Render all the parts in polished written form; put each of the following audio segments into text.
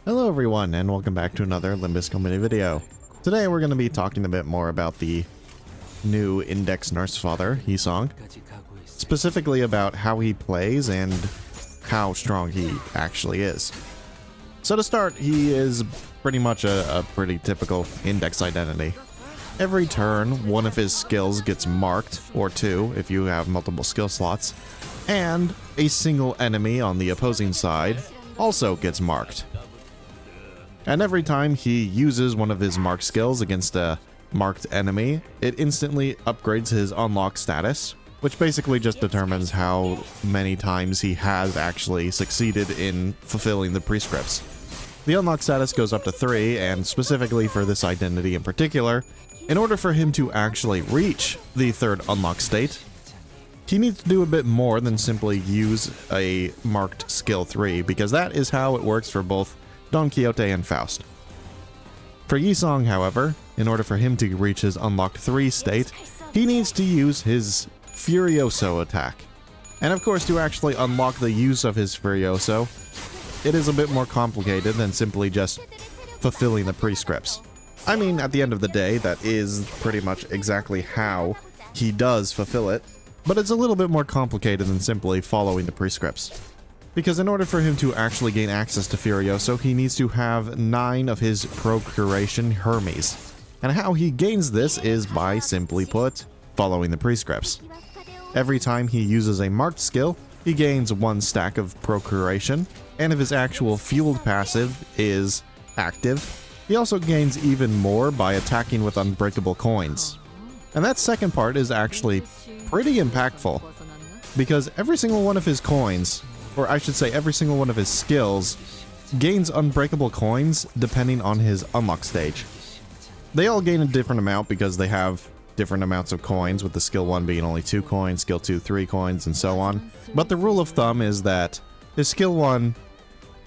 Hello everyone, and welcome back to another Limbus Company video. Today we're going to be talking a bit more about the new Index Nursefather, Hisong, specifically about how he plays and how strong he actually is. So to start, he is pretty much a pretty typical Index identity. Every turn, one of his skills gets marked, or two if you have multiple skill slots, and a single enemy on the opposing side also gets marked. And every time he uses one of his marked skills against a marked enemy, it instantly upgrades his unlock status, which basically just determines how many times he has actually succeeded in fulfilling the prescripts. The unlock status goes up to 3, and specifically for this identity in particular, in order for him to actually reach the third unlock state, he needs to do a bit more than simply use a marked skill 3, because that is how it works for both Don Quixote and Faust. For Hisong, however, in order for him to reach his unlocked 3 state, he needs to use his Furioso attack. And of course, to actually unlock the use of his Furioso, it is a bit more complicated than simply just fulfilling the prescripts. I mean, at the end of the day, that is pretty much exactly how he does fulfill it, but it's a little bit more complicated than simply following the prescripts. Because in order for him to actually gain access to Furioso, he needs to have 9 of his Procuration Hermes. And how he gains this is by, simply put, following the prescripts. Every time he uses a marked skill, he gains 1 stack of Procuration, and if his actual fueled passive is active, he also gains even more by attacking with unbreakable coins. And that second part is actually pretty impactful, because every single one of his coins, or I should say every single one of his skills, gains unbreakable coins depending on his unlock stage. They all gain a different amount because they have different amounts of coins, with the skill 1 being only 2 coins, skill 2 3 coins, and so on. But the rule of thumb is that his skill 1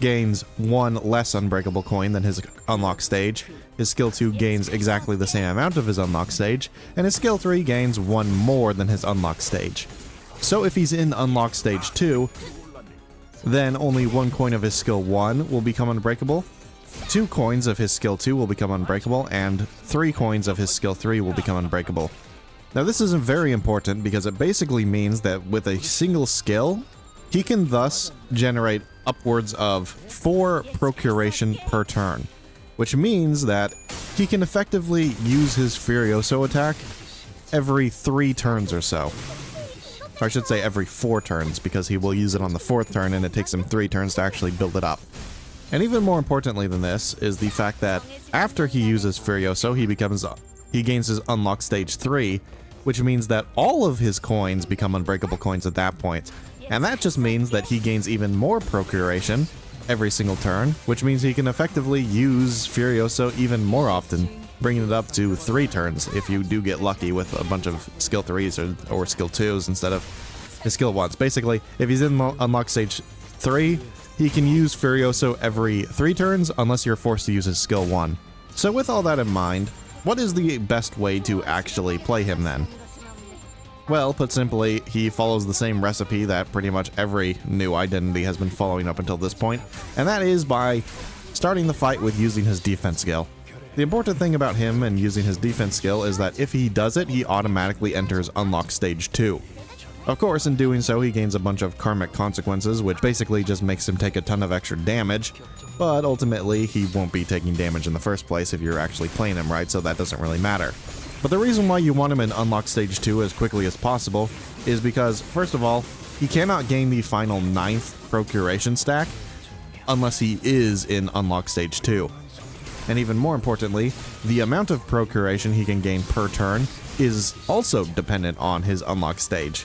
gains 1 less unbreakable coin than his unlock stage, his skill 2 gains exactly the same amount of his unlock stage, and his skill 3 gains 1 more than his unlock stage. So if he's in unlock stage 2, then only 1 coin of his skill 1 will become unbreakable, 2 coins of his skill 2 will become unbreakable, and 3 coins of his skill 3 will become unbreakable. Now this isn't very important because it basically means that with a single skill, he can thus generate upwards of 4 procuration per turn, which means that he can effectively use his Furioso attack every 3 turns or so. Or I should say every 4 turns, because he will use it on the 4th turn and it takes him 3 turns to actually build it up. And even more importantly than this is the fact that after he uses Furioso, he gains his unlock stage 3, which means that all of his coins become unbreakable coins at that point. And that just means that he gains even more procuration every single turn, which means he can effectively use Furioso even more often, bringing it up to 3 turns if you do get lucky with a bunch of skill 3s or skill 2s instead of his skill 1s. Basically, if he's in unlock stage 3, he can use Furioso every 3 turns unless you're forced to use his skill 1. So with all that in mind, what is the best way to actually play him then? Well, put simply, he follows the same recipe that pretty much every new identity has been following up until this point, and that is by starting the fight with using his defense skill. The important thing about him and using his defense skill is that if he does it, he automatically enters unlock stage 2. Of course, in doing so, he gains a bunch of karmic consequences, which basically just makes him take a ton of extra damage, but ultimately he won't be taking damage in the first place if you're actually playing him right, so that doesn't really matter. But the reason why you want him in unlock stage 2 as quickly as possible is because, first of all, he cannot gain the final 9th procuration stack unless he is in unlock stage 2. And even more importantly, the amount of procuration he can gain per turn is also dependent on his unlock stage.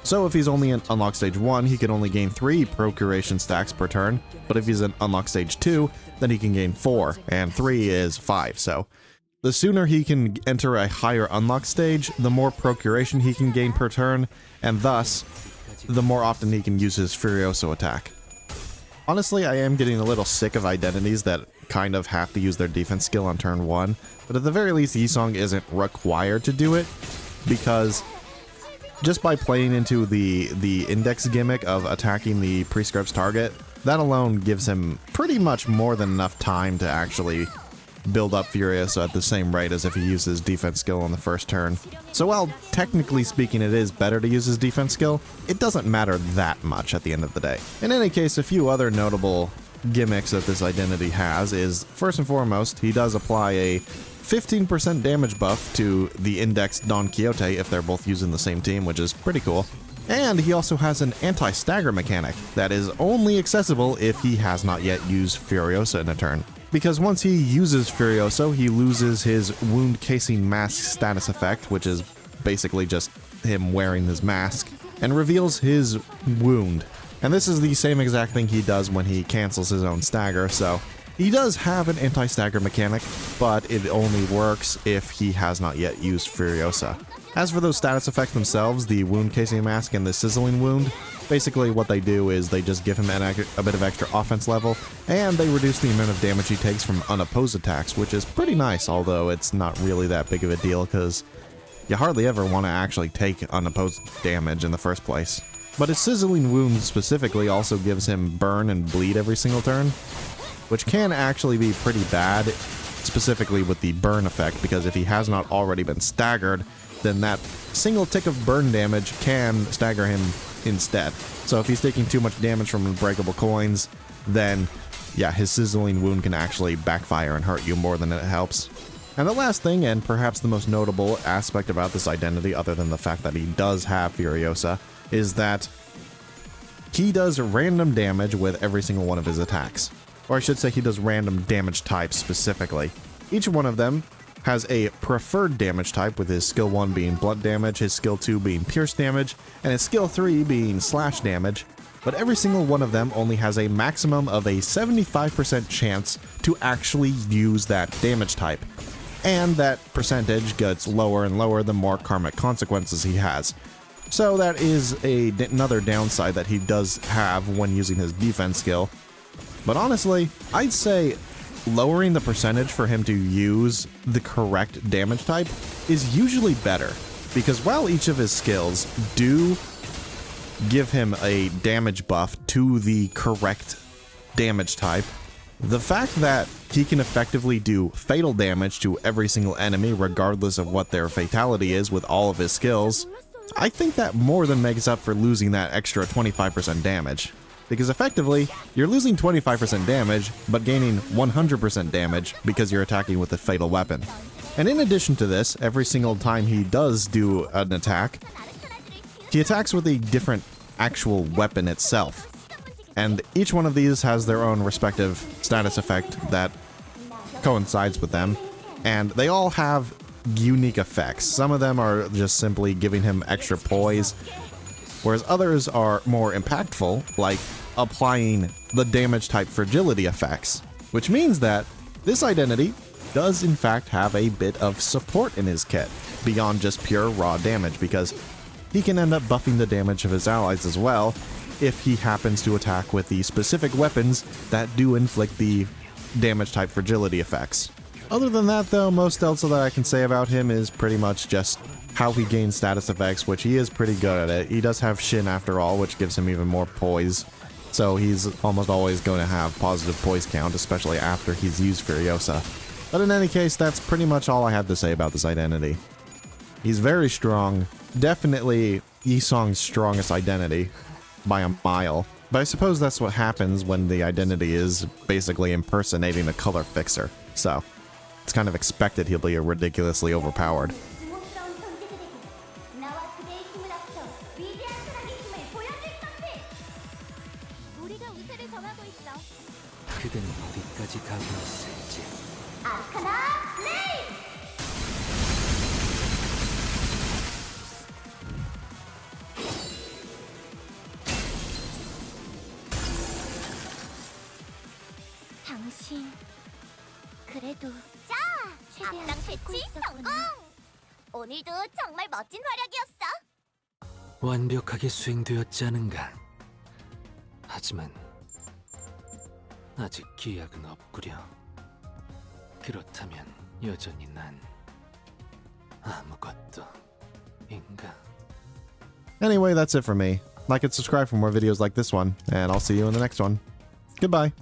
So if he's only in unlock stage 1, he can only gain 3 procuration stacks per turn, but if he's in unlock stage 2, then he can gain 4, and 3 is 5, so the sooner he can enter a higher unlock stage, the more procuration he can gain per turn, and thus, the more often he can use his Furioso attack. Honestly, I am getting a little sick of identities that kind of have to use their defense skill on turn 1, but at the very least, Hisong isn't required to do it, because just by playing into the index gimmick of attacking the prescript's target, that alone gives him pretty much more than enough time to actually build up Furioso at the same rate as if he used his defense skill on the first turn. So while technically speaking it is better to use his defense skill, it doesn't matter that much at the end of the day. In any case, a few other notable gimmicks that this identity has is, first and foremost, he does apply a 15% damage buff to the indexed Don Quixote if they're both using the same team, which is pretty cool. And he also has an anti-stagger mechanic that is only accessible if he has not yet used Furioso in a turn. Because once he uses Furioso, he loses his wound casing mask status effect, which is basically just him wearing his mask, and reveals his wound. And this is the same exact thing he does when he cancels his own stagger, so he does have an anti-stagger mechanic, but it only works if he has not yet used Furioso. As for those status effects themselves, the wound casing mask and the sizzling wound, basically what they do is they just give him a bit of extra offense level, and they reduce the amount of damage he takes from unopposed attacks, which is pretty nice, although it's not really that big of a deal because you hardly ever want to actually take unopposed damage in the first place. But his sizzling wound specifically also gives him burn and bleed every single turn, which can actually be pretty bad, specifically with the burn effect, because if he has not already been staggered, then that single tick of burn damage can stagger him instead. So if he's taking too much damage from unbreakable coins, then yeah, his sizzling wound can actually backfire and hurt you more than it helps. And the last thing, and perhaps the most notable aspect about this identity, other than the fact that he does have Furiosa, is that he does random damage with every single one of his attacks. Or I should say he does random damage types specifically. Each one of them has a preferred damage type, with his skill 1 being blunt damage, his skill 2 being pierce damage, and his skill 3 being slash damage, but every single one of them only has a maximum of a 75% chance to actually use that damage type. And that percentage gets lower and lower the more karmic consequences he has. So that is another downside that he does have when using his defense skill. But honestly, I'd say lowering the percentage for him to use the correct damage type is usually better, because while each of his skills do give him a damage buff to the correct damage type, the fact that he can effectively do fatal damage to every single enemy regardless of what their fatality is with all of his skills, I think that more than makes up for losing that extra 25% damage. Because effectively, you're losing 25% damage, but gaining 100% damage because you're attacking with a fatal weapon. And in addition to this, every single time he does do an attack, he attacks with a different actual weapon itself. And each one of these has their own respective status effect that coincides with them, and they all have unique effects. Some of them are just simply giving him extra poise, whereas others are more impactful, like applying the damage type fragility effects, which means that this identity does in fact have a bit of support in his kit, beyond just pure raw damage, because he can end up buffing the damage of his allies as well if he happens to attack with the specific weapons that do inflict the damage type fragility effects. Other than that though, most else that I can say about him is pretty much just how he gains status effects, which he is pretty good at it. He does have Shin after all, which gives him even more poise, so he's almost always going to have positive poise count, especially after he's used Furiosa. But in any case, that's pretty much all I have to say about this identity. He's very strong, definitely Yisong's strongest identity by a mile, but I suppose that's what happens when the identity is basically impersonating a color fixer, so it's kind of expected he'll be ridiculously overpowered. 그래도 자, 악당 배치 성공! 오늘도 정말 멋진 활약이었어. 완벽하게 수행되었지 않은가. 하지만 아직 기약은 없구려. 그렇다면 여전히 난 아무것도 인가. Anyway, that's it for me. Like and subscribe for more videos like this one, and I'll see you in the next one. Goodbye.